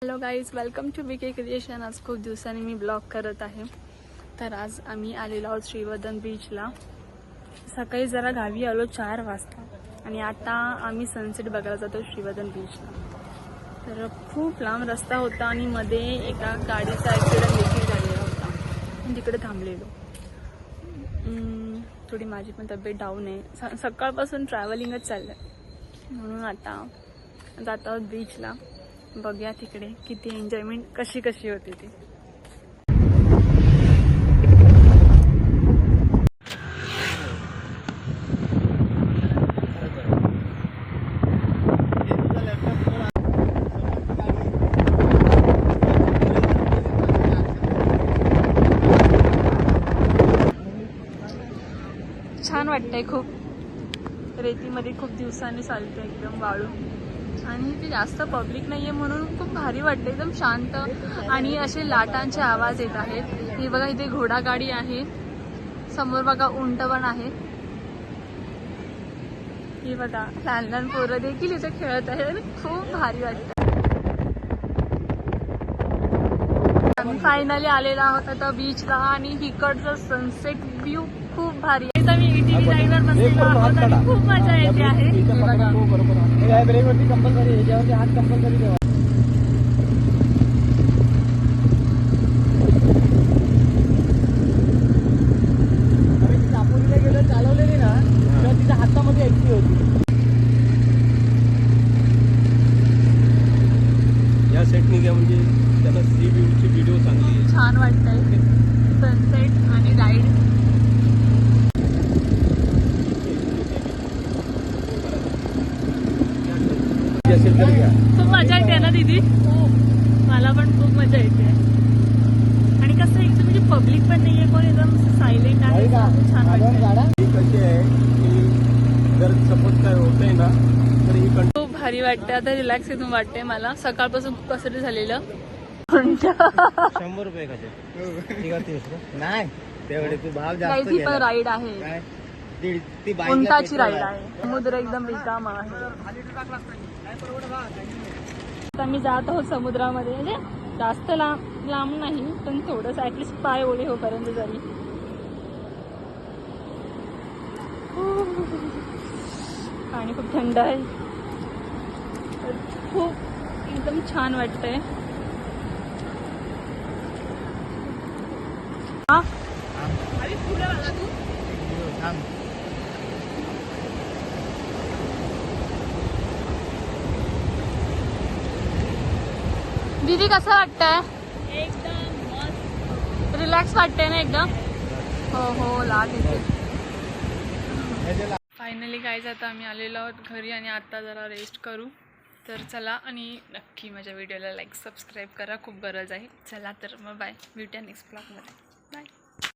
Hello guys, welcome to BK creation. आज खूप दिवसांनी मी ब्लॉग करत आहे. तर आज आम्ही आलेलो आहोत श्रीवर्धन बीचला. सकाळी जरा गावी आलो 4 वाजता आणि आता आम्ही सनसेट बघायला जातो श्रीवर्धन बीचला. तर खूप लांब रस्ता होता आणि मध्ये एका गाडीचा ॲक्सिडेंट देखील झालेला होता. मी तिकडे थांबलेलो. थोडी माझी पण तब्येत डाऊन आहे. सकाळपासून ट्रॅव्हलिंगच चाललं आहे, म्हणून आता जात आहोत बीचला. बघूया तिकडे किती एन्जॉयमेंट कशी होती ती. छान वाटतंय खूप. रेतीमध्ये खूप दिवसांनी चालतंय, एकदम वाळू आणि इथे जास्त पब्लिक नाहीये म्हणून खूप भारी वाटते. एकदम शांत आणि असे लाटांचे आवाज येत आहेत. हे बघा, इथे घोडागाडी आहे, समोर बघा उंट पण आहे. हे बघा, लहान लहान पोरं देखील इथे खेळत आहे आणि खूप भारी वाटतं. आम्ही फायनली आलेला आहोत आता बीचला आणि इकडचं सनसेट व्ह्यू खूप भारी आहे. आम्ही ATV राईडवर बसलेलो आहोत आणि खूप मजा येते आहे. ब्रेकवरती कंपल्सरी, याच्यावरती हात कंपल्सरी ठेवा. चापोरीला गेलं चालवलेली ना, तेव्हा तिच्या हातामध्ये ऍक्टिव्ह होती. या सेटनी घ्या म्हणजे त्याला सी व्ह्यूची व्हिडिओ चांगली छान वाटतंय सनसेट आणि राईड. खूप मजा येते ना दीदी. मला पण खूप मजा येते आणि कसं एकदम म्हणजे पब्लिक पण नाहीये, कोण एकदम सायलेंट आहे. छान वाटतं. कशी आहे की जर सपोज काय होतंय ना तर ही खूप भारी वाटते. आता रिलॅक्स एकदम वाटते मला. सकाळपासून खूप कसं झालेलं. 100 रुपये नाही तेवढे तू भाव जास्त ती पण राईड आहे, ती उंटाची राईड आहे. समुद्र एकदम रिकामा आहे. आता मी जात आहोत समुद्रामध्ये, म्हणजे जास्त लांब नाही पण थोडंस ऍटलिस्ट पाय ओले होईपर्यंत जरी. पाणी खूप थंड आहे, खूप एकदम छान वाटतंय. दीदी कसं वाटतंय? एकदम मस्त, रिलॅक्स वाटतंय ना एकदम. हो लाग इथे. फायनली गाईज, आता आम्ही आलेलो आहोत घरी आणि आता जरा रेस्ट करू. तर चला, आणि नक्की माझ्या व्हिडिओला लाईक सबस्क्राईब करा, खूप गरज आहे. चला तर मग बाय, भेटूया नेक्स्ट ब्लॉगमध्ये.